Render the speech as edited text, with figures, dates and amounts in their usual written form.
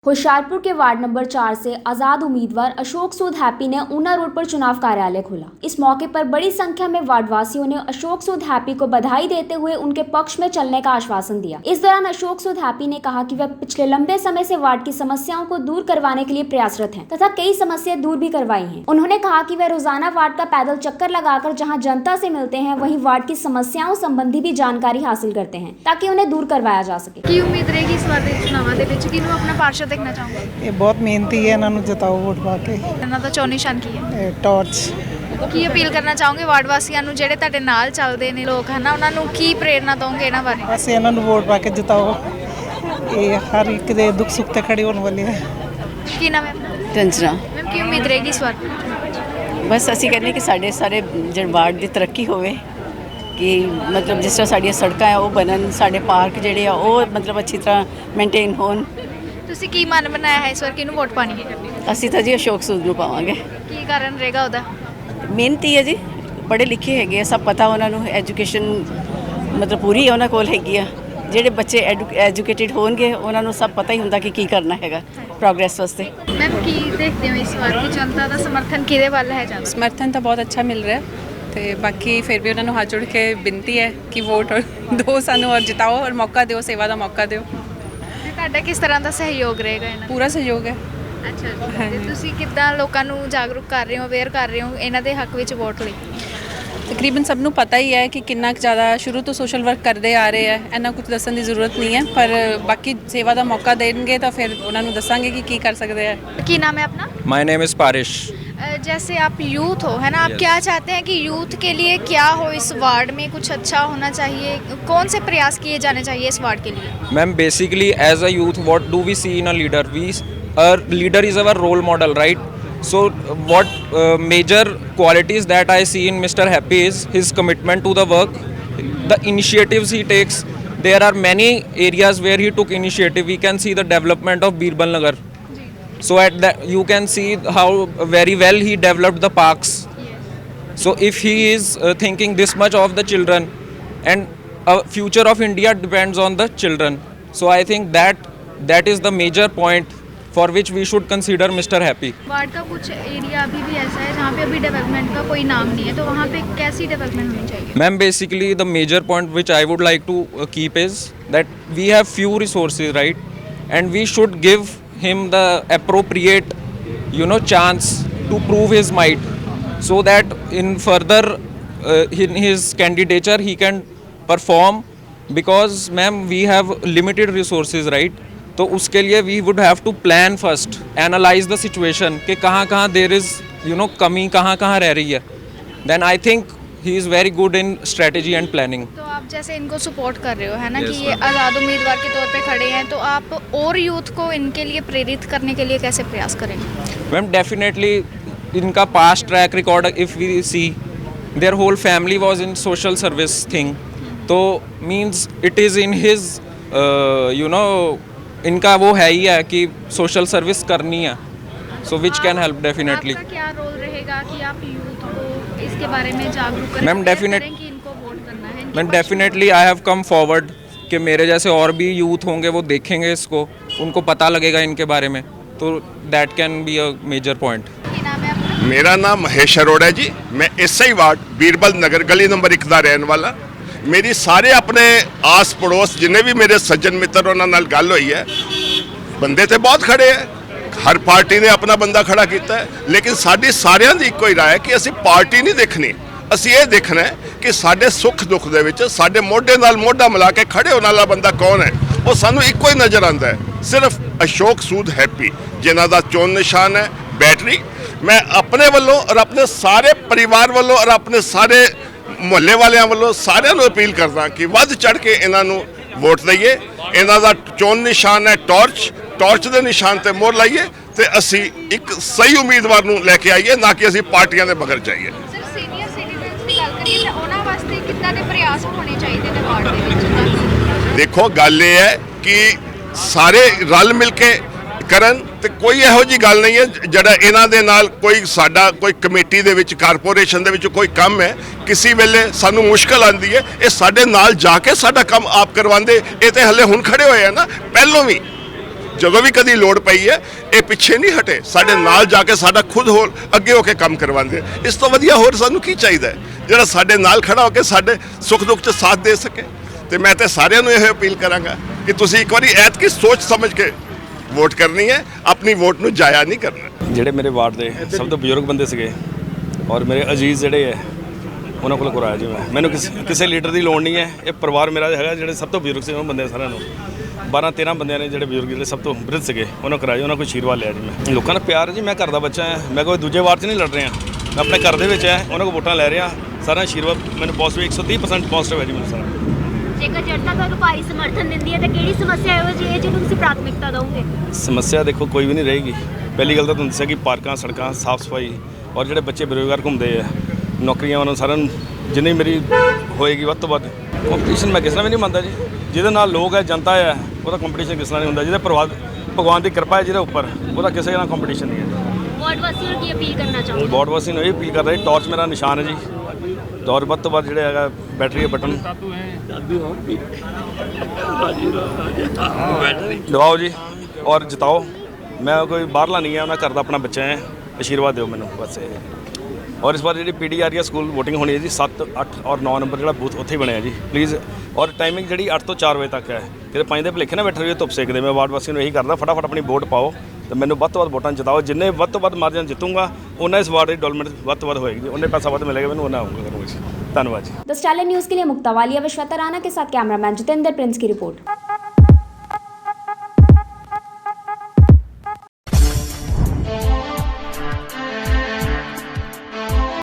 होशियारपुर के ward number 4 से आजाद उम्मीदवार अशोक सूद हैप्पी ने ऊना रोड पर चुनाव कार्यालय खोला। इस मौके पर बड़ी संख्या में वार्डवासियों ने अशोक सूद हैप्पी को बधाई देते हुए उनके पक्ष में चलने का आश्वासन दिया। इस दौरान अशोक सूद हैप्पी ने कहा कि वह पिछले लंबे समय से वार्ड की समस्याओं को दूर करवाने के लिए प्रयासरत हैं तथा कई समस्याएं दूर भी करवाई हैं। उन्होंने कहा कि वह रोजाना वार्ड का पैदल चक्कर लगाकर जहाँ जनता से मिलते हैं वहीं वार्ड की समस्याओं संबंधी भी जानकारी हासिल करते हैं ताकि उन्हें दूर करवाया जा सके। ਕੀ ਉਮੀਦ ਰਹੇਗੀ ਇਸ ਵਾਰ ਦੇ ਚੁਣਾਵਾਂ ਦੇ ਵਿੱਚ ਕਿਹਨੂੰ ਆਪਣਾ ਪਾਰਸ਼ਦ ਦੇਖਣਾ ਚਾਹੋਗੇ? ਇਹ ਬਹੁਤ ਮਿਹਨਤੀ ਹੈ, ਇਹਨਾਂ ਨੂੰ ਜਿਤਾਓ ਵੋਟ ਪਾ ਕੇ। ਇਹਨਾਂ ਦਾ ਚੋਣ ਨਿਸ਼ਾਨ ਕੀ ਹੈ? ਟਾਰਚ। ਕੀ ਅਪੀਲ ਕਰਨਾ ਚਾਹੋਗੇ ਵਾਰਡ ਵਾਸੀਆਂ ਨੂੰ ਜਿਹੜੇ ਤੁਹਾਡੇ ਨਾਲ ਚੱਲਦੇ ਨੇ ਲੋਕ ਹਨਾ, ਉਹਨਾਂ ਨੂੰ ਕੀ ਪ੍ਰੇਰਨਾ ਦੋਗੇ ਇਹਨਾਂ ਬਾਰੇ? ਅਸੀਂ ਇਹਨਾਂ ਨੂੰ ਵੋਟ ਪਾ ਕੇ ਜਿਤਾਓ। ਇਹ ਹਰ ਇੱਕ ਦੇ ਦੁੱਖ ਸੁੱਖ ਤੇ ਖੜੇ ਹੋਣ ਵਾਲੇ ਹੈ। ਕੀ ਨਾਮ ਹੈ ਆਪਣਾ? ਰੰਜਨਾ। ਮੈਮ ਕੀ ਉਮੀਦ ਰਹੇਗੀ ਇਸ ਵਾਰ? ਬਸ ਅਸੀਂ ਕਹਿੰਦੇ ਕਿ ਸਾਡੇ ਸਾਰੇ ਜਿਹੜੇ ਵਾਰਡ ਦੀ ਤਰੱਕੀ ਹੋਵੇ, ਕਿ ਮਤਲਬ ਜਿਸ ਤਰ੍ਹਾਂ ਸਾਡੀਆਂ ਸੜਕਾਂ ਆ ਉਹ ਬਣਨ, ਸਾਡੇ ਪਾਰਕ ਜਿਹੜੇ ਆ ਉਹ ਮਤਲਬ ਅੱਛੀ ਤਰ੍ਹਾਂ ਮੇਨਟੇਨ ਹੋਣ। ਤੁਸੀਂ ਕੀ ਮਨ ਬਣਾਇਆ ਹੈ ਇਸ ਵਾਰ ਕਿਹਨੂੰ ਵੋਟ ਪਾਣੀ ਹੈ? ਅਸੀਂ ਤਾਂ ਜੀ ਅਸ਼ੋਕ ਸੂਦ ਨੂੰ ਪਾਵਾਂਗੇ। ਕੀ ਕਾਰਨ ਰਹੇਗਾ ਉਹਦਾ? ਮਿਹਨਤੀ ਹੈ ਜੀ, ਪੜ੍ਹੇ ਲਿਖੇ ਹੈਗੇ ਆ, ਸਭ ਪਤਾ ਉਹਨਾਂ ਨੂੰ, ਐਜੂਕੇਸ਼ਨ ਮਤਲਬ ਪੂਰੀ ਉਹਨਾਂ ਕੋਲ ਹੈਗੀ ਆ। ਜਿਹੜੇ ਬੱਚੇ ਐਜੂਕੇਟਿਡ ਹੋਣਗੇ ਉਹਨਾਂ ਨੂੰ ਸਭ ਪਤਾ ਹੀ ਹੁੰਦਾ ਕਿ ਕੀ ਕਰਨਾ ਹੈਗਾ ਪ੍ਰੋਗਰੈਸ ਵਾਸਤੇ। ਮੈਮ ਕੀ ਦੇਖਦੇ ਹੋ ਇਸ ਵਾਰ ਕਿ ਜਨਤਾ ਦਾ ਸਮਰਥਨ ਕਿਹਦੇ ਵੱਲ ਹੈ ਜ਼ਿਆਦਾ? ਸਮਰਥਨ ਤਾਂ ਬਹੁਤ ਅੱਛਾ ਮਿਲ ਰਿਹਾ ਤੇ ਬਾਕੀ ਫਿਰ ਵੀ ਉਹਨਾਂ ਨੂੰ ਹੱਥ ਜੋੜ ਕੇ ਬੇਨਤੀ ਹੈ ਕਿ ਵੋਟ ਦਿਓ ਸਾਨੂੰ ਔਰ ਜਿਤਾਓ ਔਰ ਮੌਕਾ ਦਿਓ, ਸੇਵਾ ਦਾ ਮੌਕਾ ਦਿਓ। ਤੇ ਤੁਹਾਡਾ ਕਿਸ ਤਰ੍ਹਾਂ ਦਾ ਸਹਿਯੋਗ ਰਹੇਗਾ ਇਹਨਾਂ ਦਾ? ਪੂਰਾ ਸਹਿਯੋਗ ਹੈ। ਅੱਛਾ ਜੀ, ਤੇ ਤੁਸੀਂ ਕਿੱਦਾਂ ਲੋਕਾਂ ਨੂੰ ਜਾਗਰੂਕ ਕਰ ਰਹੇ ਹੋ, ਅਵੇਅਰ ਕਰ ਰਹੇ ਹੋ ਇਹਨਾਂ ਦੇ ਹੱਕ ਵਿੱਚ ਵੋਟ ਲਈ? ਤਕਰੀਬਨ ਸਭ ਨੂੰ ਪਤਾ ਹੀ ਹੈ ਕਿ ਕਿੰਨਾ ਕੁ ਜ਼ਿਆਦਾ ਸ਼ੁਰੂ ਤੋਂ ਸੋਸ਼ਲ ਵਰਕ ਕਰਦੇ ਆ ਰਹੇ ਹੈ, ਇੰਨਾ ਕੁਝ ਦੱਸਣ ਦੀ ਜ਼ਰੂਰਤ ਨਹੀਂ ਹੈ, ਪਰ ਬਾਕੀ ਸੇਵਾ ਦਾ ਮੌਕਾ ਦੇਣਗੇ ਤਾਂ ਫਿਰ ਉਹਨਾਂ ਨੂੰ ਦੱਸਾਂਗੇ ਕਿ ਕੀ ਕਰ ਸਕਦੇ ਆ। ਕੀ ਨਾਮ है अपना? My name is Parish. जैसे आप यूथ हो है ना, आप क्या चाहते हैं कि यूथ के लिए क्या हो इस वार्ड में, कुछ अच्छा होना चाहिए, कौन से प्रयास किए जाने चाहिए इस वार्ड के लिए? Ma'am basically as a youth what do we see in a leader? Leader is our role model, right? So what major qualities that I see in Mr. Happy is his commitment to the work, the initiatives he takes. There are many areas where he took initiative. We can see the development of Birbal Nagar. So at that you can see how very well he developed the parks. So if he is thinking this much of the children, and a future of India depends on the children. So I think that is the major point for which we should consider Mr. Happy. Ward का कुछ area अभी भी ऐसा है जहाँ पे अभी development का कोई नाम नहीं है, तो वहाँ पे कैसी डेवलपमेंट होनी चाहिए? Ma'am, basically the major point which I would like to keep is that we have few resources, right? And we should give him the appropriate chance to prove his might, so that in further in his candidature he can perform, because ma'am we have limited resources, right? तो उसके लिए we would have to plan first, analyze the situation कि कहाँ कहाँ there is कमी कहाँ कहाँ रह रही है. Then I think he is very good in strategy and planning. तो आप जैसे इनको सपोर्ट कर रहे हो है ना, कि ये आज़ाद उम्मीदवार के तौर पे खड़े हैं, तो आप और यूथ को इनके लिए प्रेरित करने के लिए कैसे प्रयास करेंगे? Ma'am, definitely इनका past track record if we see, their whole family was in social service thing, तो means it is in his इनका वो है ही है कि सोशल सर्विस करनी है, so which can help definitely. आपका क्या रोल रहेगा कि आप यूथ को इसके बारे में जागरूक करें? Ma'am, definite- करें कि इनको वोट करना है, इनके मैं पक्ष में definitely I have come forward कि मेरे जैसे और भी यूथ होंगे, वो देखेंगे इसको, उनको पता लगेगा इनके बारे में, तो that can be a major point. ਕੀ ਨਾਮ ਹੈ ਆਪਣਾ? मेरा नाम महेश अरोड़ा है जी। मैं इसे ही वार्ड बीरबल नगर गली नंबर 1 ਦਾ ਰਹਿਣ ਵਾਲਾ। मेरी सारे अपने आस पड़ोस जिन्हें भी मेरे सज्जन मित्र ਉਹਨਾਂ ਨਾਲ ਗੱਲ ਹੋਈ ਹੈ, ਬੰਦੇ ਤੇ ਬਹੁਤ ਖੜੇ ਹੈ, ਹਰ ਪਾਰਟੀ ਨੇ ਆਪਣਾ ਬੰਦਾ ਖੜਾ ਕੀਤਾ ਹੈ, ਲੇਕਿਨ ਸਾਡੀ ਸਾਰਿਆਂ ਦੀ ਇੱਕੋ ਹੀ ਰਾਏ ਹੈ ਕਿ ਅਸੀਂ ਪਾਰਟੀ ਨਹੀਂ ਦੇਖਣੀ, ਅਸੀਂ ਇਹ ਦੇਖਣਾ ਹੈ ਕਿ ਸਾਡੇ ਸੁੱਖ ਦੁੱਖ ਦੇ ਵਿੱਚ ਸਾਡੇ ਮੋਢੇ ਨਾਲ ਮੋਢਾ ਮਿਲਾ ਕੇ ਖੜੇ ਹੋਣ ਵਾਲਾ ਬੰਦਾ ਕੌਣ ਹੈ। ਉਹ ਸਾਨੂੰ ਇੱਕੋ ਹੀ ਨਜ਼ਰ ਆਉਂਦਾ ਹੈ, ਸਿਰਫ ਅਸ਼ੋਕ ਸੂਦ ਹੈਪੀ, ਜਿਨ੍ਹਾਂ ਦਾ ਚੋਣ ਨਿਸ਼ਾਨ ਹੈ ਬੈਟਰੀ। ਮੈਂ ਆਪਣੇ ਵੱਲੋਂ ਔਰ ਆਪਣੇ ਸਾਰੇ ਪਰਿਵਾਰ ਵੱਲੋਂ ਔਰ ਆਪਣੇ ਸਾਰੇ ਮੁਹੱਲੇ ਵਾਲਿਆਂ ਵੱਲੋਂ ਸਾਰਿਆਂ ਨੂੰ ਅਪੀਲ ਕਰਦਾ ਕਿ ਵੱਧ ਚੜ ਕੇ ਇਹਨਾਂ ਨੂੰ ਵੋਟ ਦਈਏ। ਇਹਨਾਂ ਦਾ ਚੋਣ ਨਿਸ਼ਾਨ ਹੈ ਟਾਰਚ ਦੇ ਨਿਸ਼ਾਨ ਤੇ ਮੋਹਰ ਲਾਈਏ ਤੇ ਅਸੀਂ ਇੱਕ ਸਹੀ ਉਮੀਦਵਾਰ ਨੂੰ ਲੈ ਕੇ ਆਈਏ, ਨਾ ਕਿ ਅਸੀਂ ਪਾਰਟੀਆਂ ਦੇ ਮਗਰ ਜਾਈਏ। ਸਰ ਸੀਨੀਅਰ ਸਿਟੀਜ਼ਨਸ ਦੀ ਗੱਲ ਕਰੀਏ ਤਾਂ ਉਹਨਾਂ ਵਾਸਤੇ ਕਿੱਦਾਂ ਦੇ ਪ੍ਰਯਾਸ ਹੋਣੇ ਚਾਹੀਦੇ ਨੇ ਵਾਰਡ ਦੇ ਵਿੱਚ? ਦੇਖੋ ਗੱਲ ਇਹ ਹੈ ਕਿ ਸਾਰੇ ਰਲ ਮਿਲ ਕੇ ਕਰਨ ਤੇ ਕੋਈ ਇਹੋ ਜੀ ਗੱਲ ਨਹੀਂ ਹੈ ਜਿਹੜਾ ਇਹਨਾਂ ਦੇ ਨਾਲ ਕੋਈ ਸਾਡਾ ਕੋਈ ਕਮੇਟੀ ਦੇ ਵਿੱਚ ਕਾਰਪੋਰੇਸ਼ਨ ਦੇ ਵਿੱਚ ਕੋਈ ਕੰਮ ਹੈ, ਕਿਸੇ ਵੇਲੇ ਸਾਨੂੰ ਮੁਸ਼ਕਲ ਆਉਂਦੀ ਹੈ, ਇਹ ਸਾਡੇ ਨਾਲ ਜਾ ਕੇ ਸਾਡਾ ਕੰਮ ਆਪ ਕਰਵਾਉਂਦੇ। ਇਹ ਤੇ ਹਲੇ ਹੁਣ ਖੜੇ ਹੋਏ ਆ ਨਾ, ਪਹਿਲੋਂ ਵੀ ਜਦੋਂ ਵੀ ਕਦੀ ਲੋੜ ਪਈ ਹੈ ਇਹ ਪਿੱਛੇ ਨਹੀਂ ਹਟੇ, ਸਾਡੇ ਨਾਲ ਜਾ ਕੇ ਸਾਡਾ ਖੁਦ ਹੋਰ ਅੱਗੇ ਹੋ ਕੇ ਕੰਮ ਕਰਵਾਉਂਦੇ। ਇਸ ਤੋਂ ਵਧੀਆ ਹੋਰ ਸਾਨੂੰ ਕੀ ਚਾਹੀਦਾ ਹੈ, ਜਿਹੜਾ ਸਾਡੇ ਨਾਲ ਖੜਾ ਹੋ ਕੇ ਸਾਡੇ ਸੁੱਖ ਦੁੱਖ 'ਚ ਸਾਥ ਦੇ ਸਕੇ। ਤੇ ਮੈਂ ਤੇ ਸਾਰਿਆਂ ਨੂੰ ਇਹ ਅਪੀਲ ਕਰਾਂਗਾ ਕਿ ਤੁਸੀਂ ਇੱਕ ਵਾਰੀ ਐਤਕੀ ਸੋਚ ਸਮਝ ਕੇ ਵੋਟ ਕਰਨੀ ਹੈ, ਆਪਣੀ ਵੋਟ ਨੂੰ ਜਾਇਆ ਨਹੀਂ ਕਰਨਾ। ਜਿਹੜੇ ਮੇਰੇ ਵਾਰਡ ਦੇ ਸਭ ਤੋਂ ਬਜ਼ੁਰਗ ਬੰਦੇ ਸੀਗੇ ਔਰ ਮੇਰੇ ਅਜ਼ੀਜ਼ ਜਿਹੜੇ ਹੈ ਉਹਨਾਂ ਕੋਲ ਕਰਾਇਆ ਜੀ। ਮੈਨੂੰ ਕਿਸੇ ਲੀਡਰ ਦੀ ਲੋੜ ਨਹੀਂ ਹੈ। ਇਹ ਪਰਿਵਾਰ ਮੇਰਾ ਹੈਗਾ, ਜਿਹੜੇ ਸਭ ਤੋਂ ਬਜ਼ੁਰਗ ਸੀ ਉਹ ਬੰਦੇ ਸਾਰਿਆਂ ਨੂੰ 12-13 ਬੰਦਿਆਂ ਨੇ ਜਿਹੜੇ ਬਜ਼ੁਰਗ ਜਿਹੜੇ ਸਭ ਤੋਂ ਬਿਰਧ ਸੀਗੇ ਉਹਨਾਂ ਕਰਾਇਆ, ਉਹਨਾਂ ਕੋਲ ਆਸ਼ੀਰਵਾਦ ਲਿਆ ਜੀ। ਮੈਂ ਲੋਕਾਂ ਦਾ ਪਿਆਰ ਹੈ ਜੀ, ਮੈਂ ਘਰ ਦਾ ਬੱਚਾ ਹਾਂ, ਮੈਂ ਕੋਈ ਦੂਜੇ ਵਾਰਡ 'ਚ ਨਹੀਂ ਲੜ ਰਿਹਾ, ਮੈਂ ਆਪਣੇ ਘਰ ਦੇ ਵਿੱਚ ਹੈ, ਉਹਨਾਂ ਕੋਲ ਵੋਟਾਂ ਲੈ ਰਿਹਾ। ਸਾਰਾ ਆਸ਼ੀਰਵਾਦ ਮੈਨੂੰ ਪੋਜ਼ਿਟਿਵ 130% ਪੋਜ਼ਿਟਿਵ ਹੈ ਜੀ ਮੈਨੂੰ ਸਾਰਾ। ਜੇਕਰ ਜਨਤਾ ਤੁਹਾਨੂੰ ਭਾਰੀ ਸਮਰਥਨ ਦਿੰਦੀ ਹੈ ਤਾਂ ਕਿਹੜੀ ਸਮੱਸਿਆ ਇਹੋ ਜਿਹੀ ਹੈ ਜਿਹਨੂੰ ਤੁਸੀਂ ਪ੍ਰਾਥਮਿਕਤਾ ਦਿਓਗੇ? ਸਮੱਸਿਆ ਦੇਖੋ ਕੋਈ ਵੀ ਨਹੀਂ ਰਹੇਗੀ। ਪਹਿਲੀ ਗੱਲ ਤਾਂ ਤੁਹਾਨੂੰ ਦੱਸਿਆ ਕਿ ਪਾਰਕਾਂ, ਸੜਕਾਂ, ਸਾਫ਼ ਸਫਾਈ ਔਰ ਜਿਹੜੇ ਬੱਚੇ ਬੇਰੁਜ਼ਗਾਰ ਘੁੰਮਦੇ ਆ, ਨੌਕਰੀਆਂ ਉਹਨਾਂ ਸਾਰਿਆਂ ਨੂੰ ਜਿੰਨੀ ਮੇਰੀ ਹੋਏਗੀ ਵੱਧ ਤੋਂ ਵੱਧ। ਕੰਪੀਟੀਸ਼ਨ ਮੈਂ ਕਿਸੇ ਨਾਲ ਵੀ ਨਹੀਂ ਮੰਨਦਾ ਜੀ। ਜਿਹਦੇ ਨਾਲ ਲੋਕ ਹੈ, ਜਨਤਾ ਹੈ, ਉਹਦਾ ਕੰਪੀਟੀਸ਼ਨ ਕਿਸੇ ਨਾਲ ਨਹੀਂ ਹੁੰਦਾ। ਜਿਹਦੇ ਭਗਵਾਨ ਦੀ ਕਿਰਪਾ ਹੈ ਜਿਹਦੇ ਉੱਪਰ, ਉਹਦਾ ਕਿਸੇ ਨਾਲ ਕੰਪੀਟੀਸ਼ਨ ਨਹੀਂ ਹੈ। ਵਾਰਡ ਵਾਸੀਆਂ ਨੂੰ ਕੀ ਅਪੀਲ ਕਰਨਾ ਚਾਹੋਗੇ? ਵਾਰਡ ਵਾਸੀ ਨੂੰ ਇਹ ਅਪੀਲ ਕਰਦਾ ਜੀ, ਟਾਰਚ ਮੇਰਾ ਨਿਸ਼ਾਨ ਹੈ ਜੀ। ਦੌਰ ਵੱਧ ਤੋਂ ਵੱਧ ਜਿਹੜੇ ਹੈਗਾ ਬੈਟਰੀ ਬਟਨ ਦਬਾਓ ਜੀ ਔਰ ਜਿਤਾਓ। ਮੈਂ ਕੋਈ ਬਾਹਰਲਾ ਨਹੀਂ ਹੈ, ਉਹਨਾਂ ਘਰ ਦਾ ਆਪਣਾ ਬੱਚਾ ਹੈ। ਆਸ਼ੀਰਵਾਦ ਦਿਓ ਮੈਨੂੰ ਬਸ ਇਹ। ਔਰ ਇਸ ਵਾਰ ਜਿਹੜੀ ਪੀਡੀ ਆਰੀਆ ਸਕੂਲ ਵੋਟਿੰਗ ਹੋਣੀ ਹੈ ਜੀ 7, 8 ਔਰ 9 ਨੰਬਰ ਜਿਹੜਾ ਬੂਥ ਉੱਥੇ ਹੀ ਬਣਿਆ ਜੀ ਪਲੀਜ਼। ਔਰ ਟਾਈਮਿੰਗ ਜਿਹੜੀ 8 ਤੋਂ 4 ਵਜੇ ਤੱਕ ਹੈ। ਕਿਤੇ 5 ਦੇ ਭੁਲੇਖੇ ਨਾ ਬੈਠੇ ਰਹੀ ਧੁੱਪ ਸੇਕਦੇ। ਮੈਂ ਵਾਰਡ ਵਾਸੀਆਂ ਨੂੰ ਇਹੀ ਕਰਦਾ, ਫਟਾਫਟ ਆਪਣੀ ਵੋਟ ਪਾਓ ਤੇ ਮੈਨੂੰ ਵੱਧ ਤੋਂ ਵੱਧ ਵੋਟਾਂ ਜਿਤਾਓ। ਜਿੰਨੇ ਵੱਧ ਤੋਂ ਵੱਧ ਮਾਰਜਨ ਜਿੱਤੂੰਗਾ ਉਹਨਾਂ ਇਸ ਵਾਰਡ ਦੀ ਡਿਵੈਲਪਮੈਂਟ ਵੱਧ ਤੋਂ ਵੱਧ ਹੋਏਗੀ ਜੀ। ਉਹਨੇ ਪੈਸਾ ਵੱਧ मिलेगा ਮੈਨੂੰ, ਉਹਨਾਂ ਆਊਂਗਾ ਕਰੂੰਗਾ जी। धन्यवाद जी। द स्टाइल न्यूज़ के लिए मुक्ता वालिया व श्वेता राणा के साथ कैमरामैन जितेंद्र प्रिंस की रिपोर्ट।